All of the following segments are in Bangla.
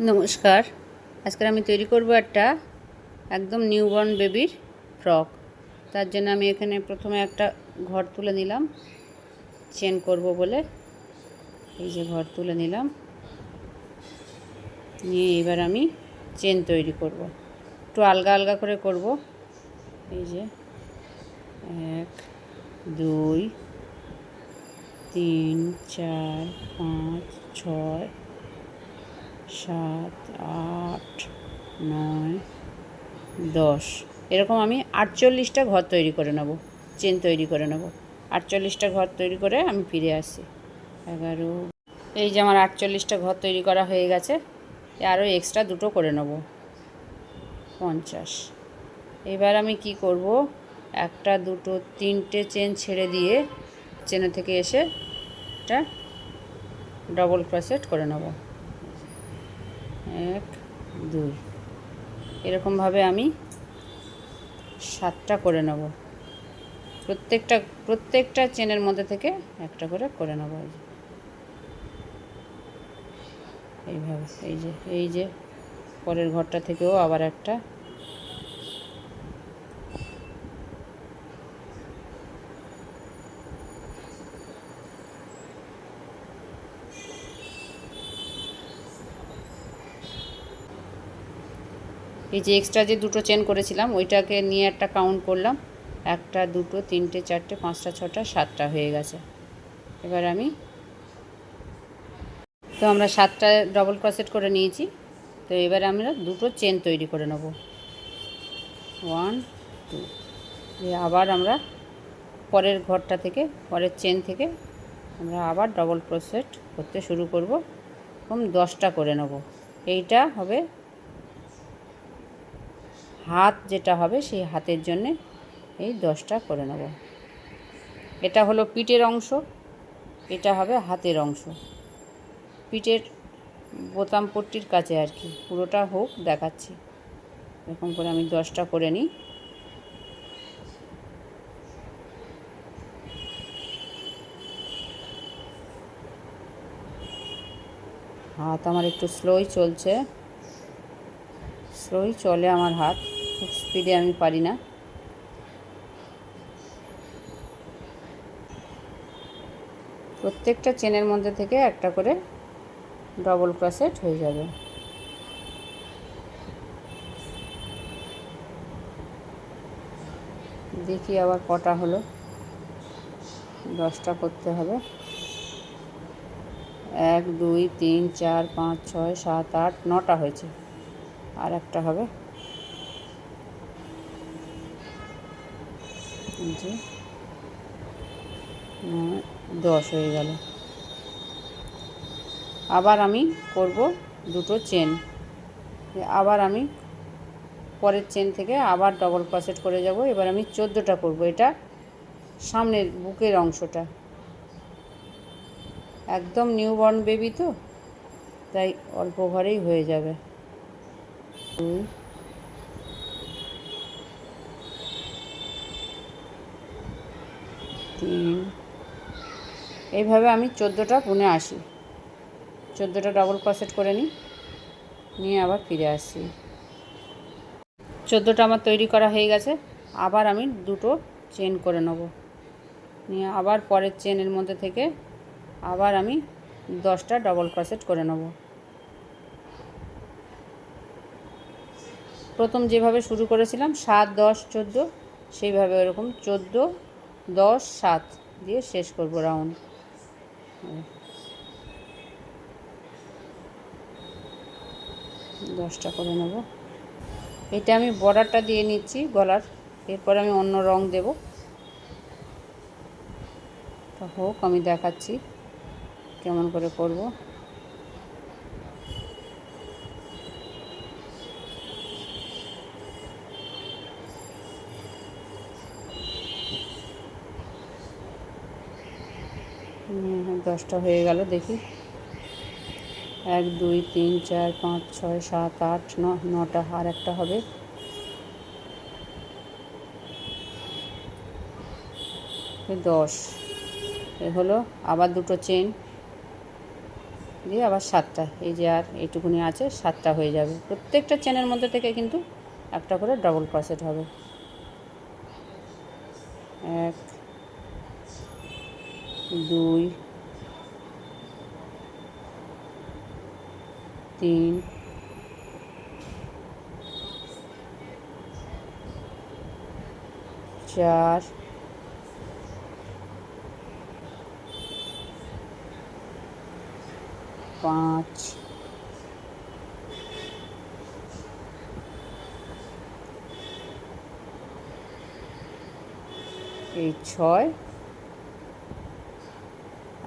নমস্কার। আজকে আমি তৈরি করব একটা একদম নিউবর্ন বেবির ফ্রক। তার জন্য আমি এখানে প্রথমে একটা ঘর তুলে নিলাম চেন করব বলে। এই যে ঘর তুলে নিলাম, নিয়ে এবার আমি চেন তৈরি করব। একটু আলগা আলগা করে করব। এই যে 1 2 3 4 5 6 7 8 9 10, এরকম আমি 48টা ঘর তৈরি করে নেব, চেন তৈরি করে নেব। 48টা ঘর তৈরি করে আমি ফিরে আসছি। 11, এই যে আমার 48টা ঘর তৈরি করা হয়ে গেছে। আরও এক্সট্রা দুটো করে নেব, 50। এবার আমি কি করব, একটা দুটো তিনটে চেন ছেড়ে দিয়ে চেনে থেকে এসে এটা ডবল ক্রোশেট করে নেব। 1 2, এরকমভাবে আমি 7টা করে নেব। প্রত্যেকটা চেনের মধ্যে থেকে একটা করে করে নেব। এইভাবে এই যে পরের ঘরটা থেকেও আবার একটা। এই যে এক্সট্রা যে দুটো চেন করেছিলাম ওইটাকে নিয়ে একটা কাউন্ট করলাম, 1 2 3 4 5 6 7টা হয়ে গেছে। এবার আমি আমরা 7টা ডবল ক্রোশেট করে নিয়েছি। তো এবার আমরা দুটো চেন তৈরি করে নেব, 1 2। আবার আমরা পরের ঘরটা থেকে, পরের চেন থেকে আমরা আবার ডবল ক্রোশেট করতে শুরু করব। এরকম 10টা করে নেব। এইটা হবে হাত, যেটা হবে সেই হাতের জন্যে এই 10টা করে নেব। এটা হলো পিঠের অংশ, এটা হবে হাতের অংশ। পিঠের বোতাম পট্টির কাছে আর কি, পুরোটা হোক দেখাচ্ছি। এরকম করে আমি 10টা করে নিই। হাত আমার একটু স্লোই চলছে, স্লোই চলে আমার হাত, খুব স্পিডে আমি পারি না। প্রত্যেকটা চেনের মধ্যে থেকে একটা করে ডবল ক্রোশেট হয়ে যাবে। দেখি আবার কটা হলো, 10টা করতে হবে। 1 2 3 4 5 6 7 8 9টা হয়েছে, আর একটা হবে। যে 10 হয়ে গেল। আবার আমি করব দুটো চেন। আবার আমি পরের চেন থেকে আবার ডবল ক্রোশেট করে যাব। এবার আমি 14টা করব। এটা সামনের বুকের অংশটা, একদম নিউবর্ন বেবি তো, তাই অল্প ঘরেই হয়ে যাবে। 2 3, এইভাবে আমি 14টা বুনে আসি। 14টা ডবল ক্রোশেট করে নিয়ে আবার ফিরে আসছি। 14টা আমার তৈরি করা হয়ে গেছে। আবার আমি দুটো চেন করে নেব, নিয়ে আবার পরের চেনের মধ্যে থেকে আবার আমি 10টা ডবল ক্রোশেট করে নেব। প্রথম যেভাবে শুরু করেছিলাম 7 10 14, সেইভাবে এরকম 14 10 7 দিয়ে শেষ করব রাউন্ড। 10টা করে নেব। এটা আমি বর্ডারটা দিয়ে নিচ্ছি গলার, এরপর আমি অন্য রং দেব। তা হোক, আমি দেখাচ্ছি কেমন করে করব। হ্যাঁ, 10টা হয়ে গেল। দেখি 1 2 3 4 5 6 7 8 9, 9টা, আর একটা হবে। দশ। এ হলো। আবার দুটো চেন, দিয়ে আবার 7টা, এই যে আর এইটুকুনি আছে, 7টা হয়ে যাবে। প্রত্যেকটা চেনের মধ্যে থেকে কিন্তু একটা করে ডবল ক্রোশেট হবে। 1 2 3 4 5 এই 6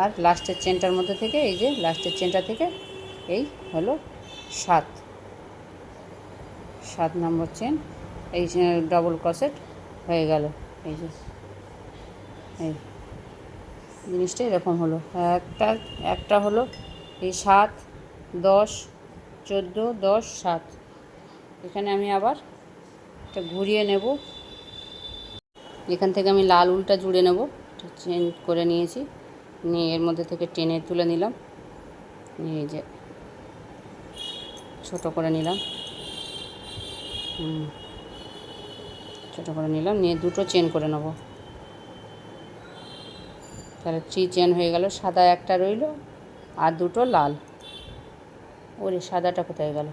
আর লাস্টের চেনটার মধ্যে থেকে, এই যে লাস্টের চেনটা থেকে এই হলো 7 নম্বর চেন। এই ডবল ক্রোশেট হয়ে গেল। এই যে এই জিনিসটা এরকম হলো। একটা হলো এই 7 10 14 10 7। এখানে আমি আবার এটা ঘুরিয়ে নেব। এখান থেকে আমি লাল উলটা জুড়ে নেব। চেন করে নিয়েছি, নিয়ে এর মধ্যে থেকে টেনে তুলে নিলাম, এই যে ছোট করে নিলাম, ছোটো করে নিলাম, নিয়ে দুটো চেন করে নেব। তাহলে 3 চেন হয়ে গেল। সাদা একটা রইল আর দুটো লাল। ওরে সাদাটা কোথায় গেল?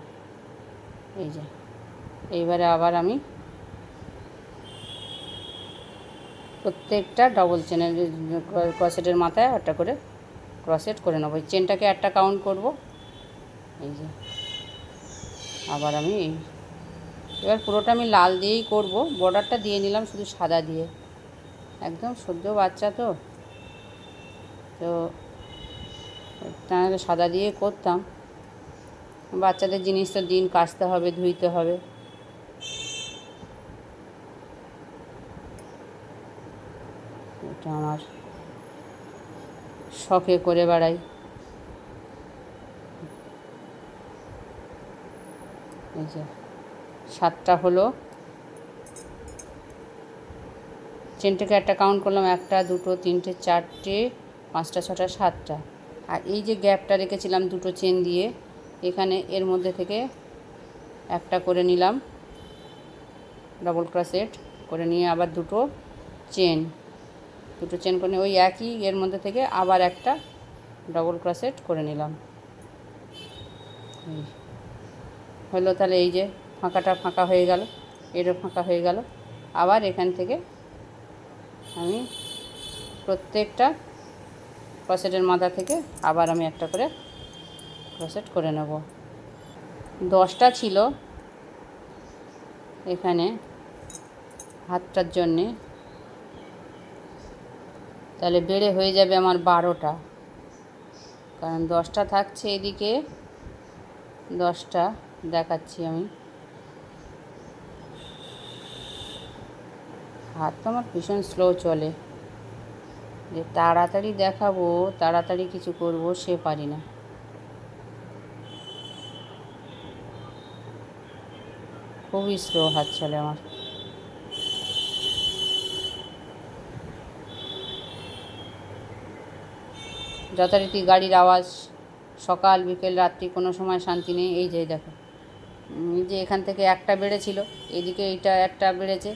এই যে এইবারে আবার আমি প্রত্যেকটা ডবল চেনের ক্রোশেটের মাথায় একটা করে ক্রোশেট করে নেব। এই চেনটাকে একটা কাউন্ট করব। এই যে আবার আমি এবার পুরোটা আমি লাল দিয়েই করব। বর্ডারটা দিয়ে নিলাম শুধু সাদা দিয়ে, একদম সদ্য বাচ্চা তো তাহলে সাদা দিয়ে করতাম। বাচ্চাদের জিনিস তো দিন কাচতে হবে, ধুইতে হবে। এটা আমার শখে করে বেড়াই। এই যে 7টা হলো। চেনটাকে একটা কাউন্ট করলাম, 1 2 3 4 5 6 7টা। আর এই যে গ্যাপটা রেখেছিলাম দুটো চেন দিয়ে, এখানে এর মধ্যে থেকে একটা করে নিলাম ডবল ক্রোশেট করে, নিয়ে আবার দুটো চেন করে ওই একই এর মধ্যে থেকে আবার একটা ডবল ক্রোশেট করে নিলাম। হলো। তাহলে এই যে ফাঁকাটা ফাঁকা হয়ে গেল, এরও ফাঁকা হয়ে গেল। আবার এখান থেকে আমি প্রত্যেকটা ক্রোশেটের মাথা থেকে আবার আমি একটা করে ক্রোশেট করে নেব। 10টা ছিল এখানে হাতটার জন্যে, তাহলে বেড়ে হয়ে যাবে আমার 12টা, কারণ 10টা থাকছে এদিকে। 10টা দেখাচ্ছি আমি। হাত তো আমার ভীষণ স্লো চলে, যে তাড়াতাড়ি দেখাবো, তাড়াতাড়ি কিছু করব সে পারি না। খুবই স্লো হাত চলে আমার। যথারীতি গাড়ির আওয়াজ, সকাল বিকেল রাত্রি কোনো সময় শান্তি নেই। এই যে দেখো, এই যে এখান থেকে একটা বেড়েছিল, এদিকে এইটা একটা বেড়েছে,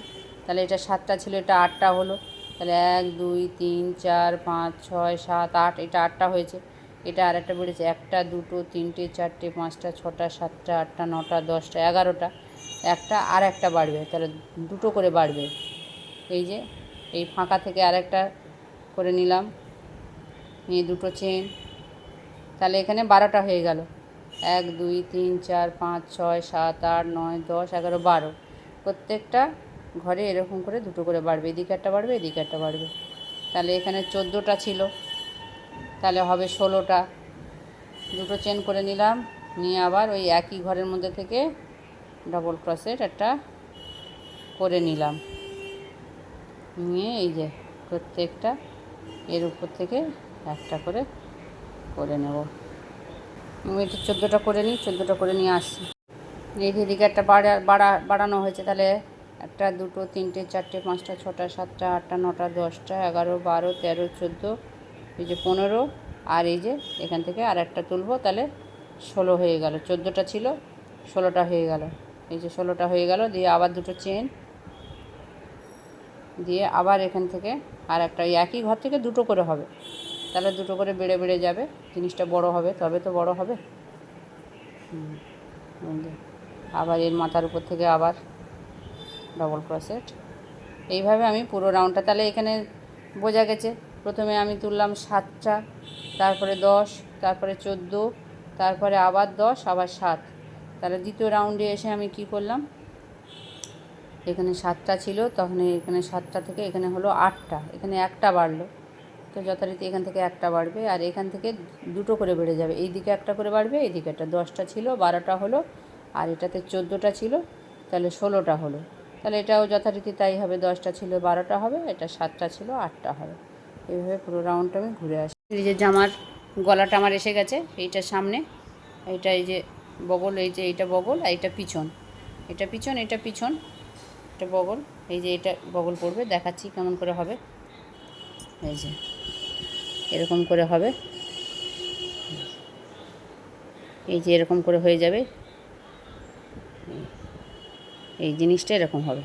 তাহলে এটা 7টা ছিল, এটা 8টা হলো। তাহলে 1 2 3 4 5 6 7 8, এটা 8টা হয়েছে। এটা আর একটা বেড়েছে, 1 2 3 4 5 6 7 8 9 10 11টা। একটা আর একটা বাড়বে, তাহলে দুটো করে বাড়বে। এই যে এই ফাঁকা থেকে আরেকটা করে নিলাম, নিয়ে দুটো চেন, তাহলে এখানে 12টা হয়ে গেল। 1 2 3 4 5 6 7 8 9 10 11 12। প্রত্যেকটা ঘরে এরকম করে দুটো করে বাড়বে, এদিকে একটা বাড়বে, এদিকে একটা বাড়বে। তাহলে এখানে 14টা ছিল, তাহলে হবে 16টা। দুটো চেন করে নিলাম, নিয়ে আবার ওই একই ঘরের মধ্যে থেকে ডবল ক্রোশেট একটা করে নিলাম, নিয়ে এই যে প্রত্যেকটা এর উপর থেকে একটা করে করে নেব। আমি এটা 14টা করে নিই, 14টা করে নিয়ে আসছি। এদিকে একটা বাড়ানো হয়েছে, তাহলে 1 2 3 4 5 6 7 8 9 10 11 12 13 14, এই যে 15 আর এই যে এখান থেকে আর একটা তুলবো, তাহলে 16 হয়ে গেল। 14টা ছিল, 16টা হয়ে গেল। এই যে 16টা হয়ে গেল। দিয়ে আবার দুটো চেন দিয়ে আবার এখান থেকে আর একটা, ওই একই ঘর থেকে দুটো করে হবে, তাহলে দুটো করে বেড়ে বেড়ে যাবে, জিনিসটা বড় হবে, তবে তো বড় হবে। আবার এর মাথার উপর থেকে আবার ডবল ক্রোশেট। এইভাবে আমি পুরো রাউন্ডটা, তাহলে এখানে বোঝা গেছে। প্রথমে আমি তুললাম 7টা, তারপরে 10, তারপরে 14, তারপরে আবার 10, আবার 7। তাহলে দ্বিতীয় রাউন্ডে এসে আমি কি করলাম, এখানে 7টা ছিল, তখন এখানে 7টা থেকে এখানে হলো 8টা, এখানে একটা বাড়লো, তো যথারীতি এখান থেকে একটা বাড়বে, আর এখান থেকে দুটো করে বেড়ে যাবে। এই দিকে একটা করে বাড়বে, এই দিকে একটা। 10টা ছিল, 12টা হলো, আর এটাতে 14টা ছিল, তাহলে 16টা হলো। তাহলে এটাও যথারীতি তাই হবে, 10টা ছিল 12টা হবে, এটা 7টা ছিল 8টা হবে। এইভাবে পুরো রাউন্ডটা আমি ঘুরে আসি। এই যে জামার গলাটা আমার এসে গেছে, এইটা সামনে, এইটা এই যে বগল, এই যে এইটা বগল, আর এইটা পিছন, এটা পিছন, এটা পিছন, এটা বগল। এই যে এটা বগল পড়বে, দেখাচ্ছি কেমন করে হবে। এই যে এরকম করে হবে, এই যে এরকম করে হয়ে যাবে। এই জিনিসটা এরকম হবে,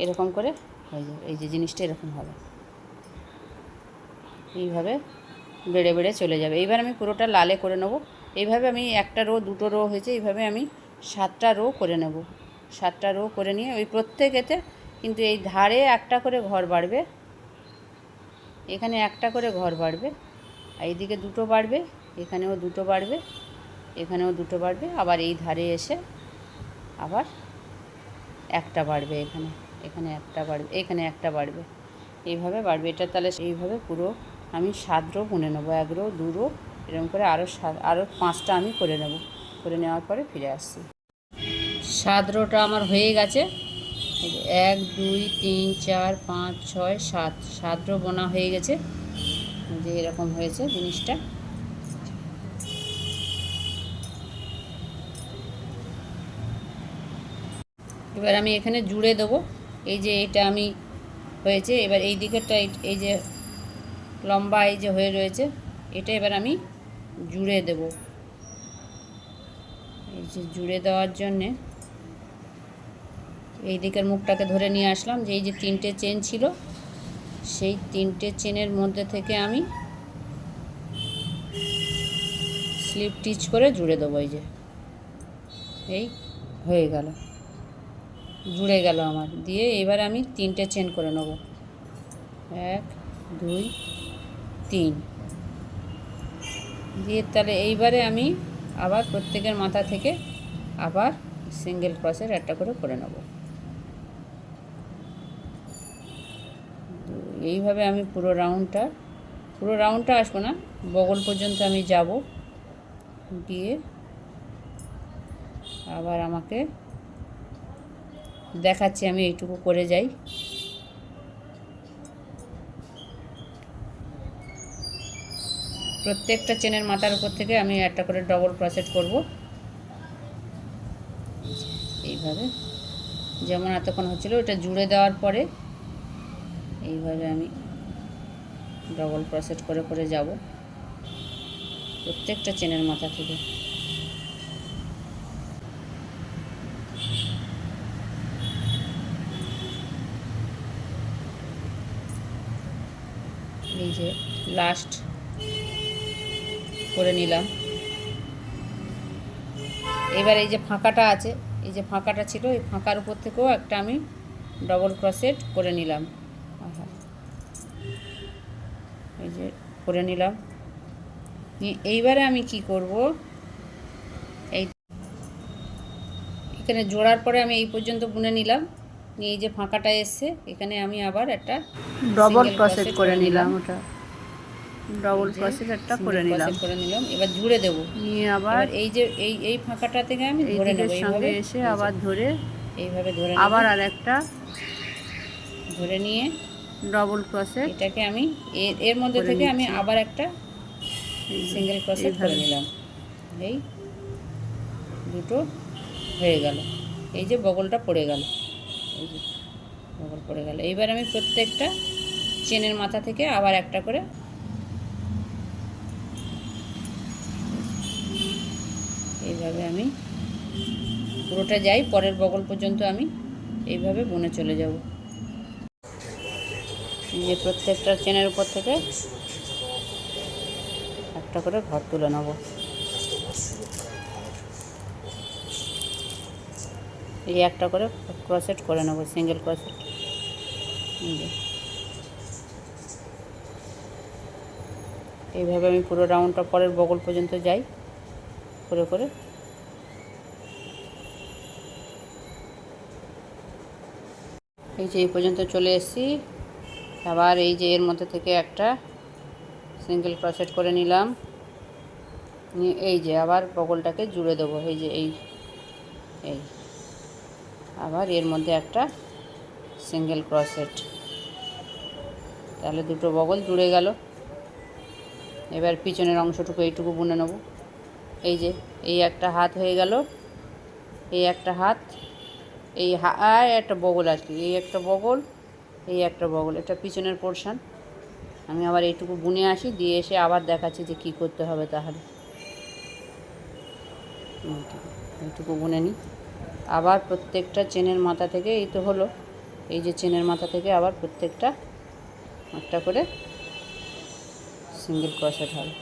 এরকম করে হয়ে যাবে। এই যে জিনিসটা এরকম হবে, এইভাবে বেড়ে বেড়ে চলে যাবে। এইবার আমি পুরোটা লালে করে নেব। এইভাবে আমি একটা রো, দুটো রো হয়েছে, এইভাবে আমি 7টা রো করে নেব। 7টা রো করে নিয়ে ওই প্রত্যেকেতে কিন্তু এই ধারে একটা করে ঘর বাড়বে, এখানে একটা করে ঘর বাড়বে, আর এইদিকে দুটো বাড়বে, এখানেও দুটো বাড়বে, এখানেও দুটো বাড়বে, আবার এই ধারে এসে আবার একটা বাড়বে, এখানে, এখানে একটা বাড়বে, এখানে একটা বাড়বে, এইভাবে বাড়বে। এটা তাহলে এইভাবে পুরো আমি 7 রো বুনে নেবো, 1 রো, 2 রো, এরকম করে আরও 5টা আমি করে নেব। করে নেওয়ার পরে ফিরে আসছি। 7 রোটা আমার হয়ে গেছে। 1 2 3 4 5 6 7, 7 রো বোনা হয়ে গেছে। যে এরকম হয়েছে জিনিসটা। এবার আমি এখানে জুড়ে দেবো। এই যে এটা আমি হয়েছে, এবার এই দিকেরটা, এই যে লম্বা এই যে হয়ে রয়েছে, এটা এবার আমি জুড়ে দেব। এই যে জুড়ে দেওয়ার জন্যে এই দিকের মুখটাকে ধরে নিয়ে আসলাম, যে এই যে 3টে চেন ছিল, সেই 3টে চেনের মধ্যে থেকে আমি স্লিপ টিচ করে জুড়ে দেবো। এই যে এই হয়ে গেল, জুড়ে গেল আমার। দিয়ে এবার আমি 3টে চেন করে নেব, 1 2 3 দিয়ে, তাহলে এইবারে আমি আবার প্রত্যেকের মাথা থেকে আবার সিঙ্গেল ক্রসের একটা করে নেব। এইভাবে আমি পুরো রাউন্ডটা আসবো না, বগল পর্যন্ত আমি যাব, গিয়ে আবার আমাকে দেখাচ্ছি আমি এইটুকু করে যাই। প্রত্যেকটা চেনের মাথার উপর থেকে আমি একটা করে ডবল ক্রোশেট করব, এইভাবে যেমন এতক্ষণ হচ্ছিল। এটা জুড়ে দেওয়ার পরে এইভাবে আমি ডবল ক্রোশেট করে করে যাব প্রত্যেকটা চেনের মাথা থেকে। এই যে লাস্ট করে নিলাম। এবার এই যে ফাঁকাটা আছে, এই যে ফাঁকাটা ছিল, এই ফাঁকার উপর থেকেও একটা আমি ডবল ক্রোশেট করে নিলাম। এই যে করে নিলাম। এইবারে আমি কি করব, এই এখানে জোড়ার পরে আমি এই পর্যন্ত বুনে নিলাম, নিয়ে এই যে ফাঁকাটা এসছে, এখানে আমি আবার একটা ডবল ক্রোশেট করে নিলাম, ওটা ডবল ক্রোশেট একটা করে নিলাম। এবার জুড়ে দেব, নিয়ে আবার এই যে এই ফাঁকাটা থেকে আমি ধরে নেব, এইভাবে এসে আবার ধরে, এইভাবে ধরে আবার আর একটা ধরে নিয়ে ডবল ক্রোশেট, এটাকে আমি এর মধ্যে থেকে আমি আবার একটা সিঙ্গেল ক্রোশেট করে নিলাম। এই দুটো হয়ে গেল, এই যে বগলটা পড়ে গেল, এই যে বগল পড়ে গেল। এইবার আমি প্রত্যেকটা চেনের মাথা থেকে আবার একটা করে আমি পুরোটা যাই, পরের বগল পর্যন্ত আমি এইভাবে বুনে চলে যাব। এই যে প্রত্যেকটা চেনের উপর থেকে একটা করে ঘর তুলে নেব। এই একটা করে ক্রসেট করে নেব, সিঙ্গেল ক্রসেট। এইভাবে আমি পুরো রাউন্ডটা পরের বগল পর্যন্ত যাই করে করে। এই যে এই পর্যন্ত চলে এসেছি। আবার এই যে এর মধ্যে থেকে একটা সিঙ্গেল ক্রসেট করে নিলাম, নিয়ে এই যে আবার বগলটাকে জুড়ে দেবো। এই যে এই এই আবার এর মধ্যে একটা সিঙ্গেল ক্রসেট, তাহলে দুটো বগল জুড়ে গেল। এবার পিছনের অংশটুকু এইটুকু বুনে নেব। এই যে এই একটা হাত হয়ে গেল, এই একটা হাত, এই আর একটা বগল আর কি, এই একটা বগল, এই একটা বগল, এটা পিছনের পোর্শান। আমি আবার এইটুকু বুনে আসি, দিয়ে এসে আবার দেখাচ্ছি যে কী করতে হবে। তাহলে এইটুকু বুনে নিই। আবার প্রত্যেকটা চেনের মাথা থেকে, এই তো হলো, এই যে চেনের মাথা থেকে আবার প্রত্যেকটা একটা করে সিঙ্গেল ক্রসেট হবে।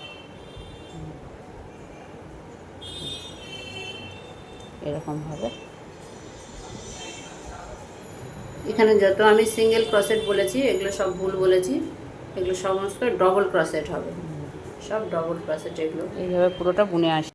এরকমভাবে এখানে যত আমি সিঙ্গেল ক্রসেট বলেছি এগুলো সব ভুল বলেছি, এগুলো সমস্ত ডবল ক্রসেট হবে, সব ডবল ক্রসেট। এগুলো এইভাবে পুরোটা বুনে আসি।